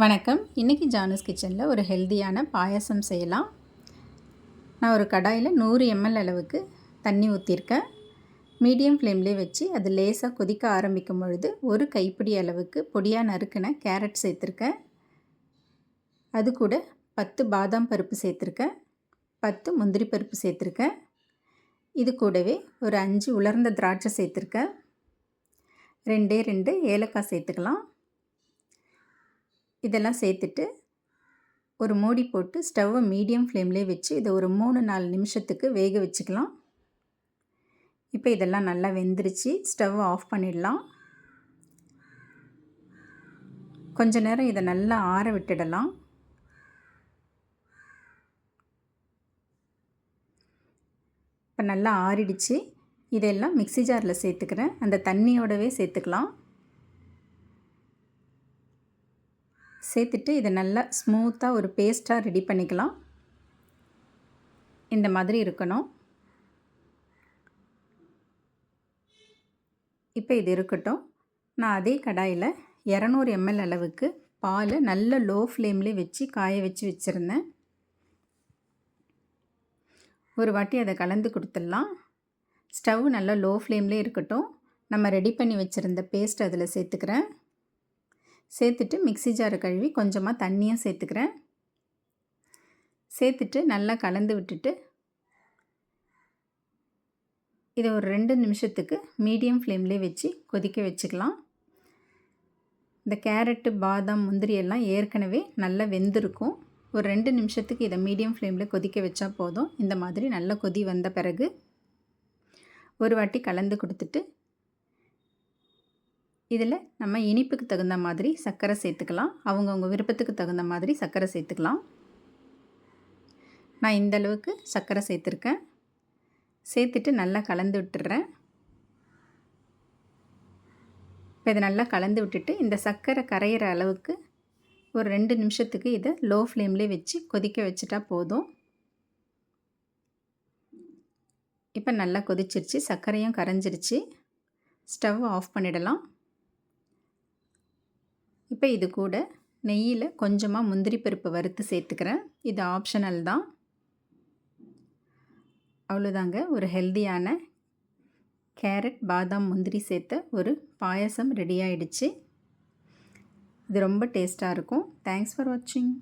வணக்கம். இன்றைக்கி ஜானஸ் கிச்சனில் ஒரு ஹெல்தியான பாயாசம் செய்யலாம். நான் ஒரு கடாயில் 100 ml அளவுக்கு தண்ணி ஊற்றிருக்கேன். மீடியம் ஃப்ளேம்லேயே வச்சு அது லேசாக கொதிக்க ஆரம்பிக்கும் பொழுது ஒரு கைப்பிடி அளவுக்கு பொடியாக நறுக்கின கேரட் சேர்த்துருக்கேன். அது கூட 10 பாதாம் பருப்பு சேர்த்துருக்கேன், 10 முந்திரி பருப்பு சேர்த்துருக்கேன். இது கூடவே ஒரு 5 உலர்ந்த திராட்சை சேர்த்துருக்கேன். 2 ஏலக்காய் சேர்த்துக்கலாம். இதெல்லாம் சேர்த்துட்டு ஒரு மூடி போட்டு ஸ்டவ்வை மீடியம் ஃப்ளேம்லேயே வச்சு இதை ஒரு 3-4 நிமிஷத்துக்கு வேக வச்சுக்கலாம். இப்போ இதெல்லாம் நல்லா வெந்துருச்சு. ஸ்டவ்வை ஆஃப் பண்ணிடலாம். கொஞ்ச நேரம் இதை நல்லா ஆற விட்டுடலாம். இப்போ நல்லா ஆறிடுச்சு. இதெல்லாம் மிக்ஸி ஜாரில் சேர்த்துக்கிறேன். அந்த தண்ணியோடவே சேர்த்துக்கலாம். சேர்த்துட்டு இதை நல்லா ஸ்மூத்தாக ஒரு பேஸ்ட்டாக ரெடி பண்ணிக்கலாம். இந்த மாதிரி இருக்கணும். இப்போ இது இருக்கட்டும். நான் அதே கடாயில் 200 ml அளவுக்கு பால் நல்ல லோ ஃப்ளேம்லேயே வச்சு காய வச்சு வச்சுருந்தேன். ஒரு வாட்டி அதை கலந்து கொடுத்துடலாம். ஸ்டவ் நல்லா லோ ஃப்ளேம்லேயே இருக்கட்டும். நம்ம ரெடி பண்ணி வச்சுருந்த பேஸ்ட் அதில் சேர்த்துக்கிறேன். சேர்த்துட்டு மிக்ஸி ஜாரை கழுவி கொஞ்சமாக தண்ணியும் சேர்த்துக்கிறேன். சேர்த்துட்டு நல்லா கலந்து விட்டுட்டு இதை ஒரு 2 நிமிஷத்துக்கு மீடியம் ஃப்ளேம்லேயே வச்சு கொதிக்க வச்சுக்கலாம். இந்த கேரட்டு, பாதாம், முந்திரி எல்லாம் ஏற்கனவே நல்லா வெந்திருக்கும். ஒரு 2 நிமிஷத்துக்கு இதை மீடியம் ஃப்ளேமில் கொதிக்க வச்சா போதும். இந்த மாதிரி நல்லா கொதி வந்த பிறகு ஒரு வாட்டி கலந்து கொடுத்துட்டு இதில் நம்ம இனிப்புக்கு தகுந்த மாதிரி சர்க்கரை சேர்த்துக்கலாம். அவங்கவுங்க விருப்பத்துக்கு தகுந்த மாதிரி சர்க்கரை சேர்த்துக்கலாம். நான் இந்த அளவுக்கு சர்க்கரை சேர்த்துருக்கேன். சேர்த்துட்டு நல்லா கலந்து விட்டுறேன். இப்போ இதை நல்லா கலந்து விட்டுட்டு இந்த சர்க்கரை கரையிற அளவுக்கு ஒரு 2 நிமிஷத்துக்கு இதை லோ ஃப்ளேம்லேயே வச்சு கொதிக்க வச்சுட்டா போதும். இப்போ நல்லா கொதிச்சிருச்சு. சர்க்கரையும் கரைஞ்சிருச்சு. ஸ்டவ் ஆஃப் பண்ணிடலாம். இப்போ இது கூட நெய்யில் கொஞ்சமாக முந்திரி பருப்பு வறுத்து சேர்த்துக்கிறேன். இது ஆப்ஷனல் தான். அவ்வளோதாங்க. ஒரு ஹெல்தியான கேரட், பாதாம், முந்திரி சேர்த்த ஒரு பாயாசம் ரெடி ஆகிடுச்சு. இது ரொம்ப டேஸ்ட்டாக இருக்கும். தேங்க்ஸ் ஃபார் வாட்சிங்.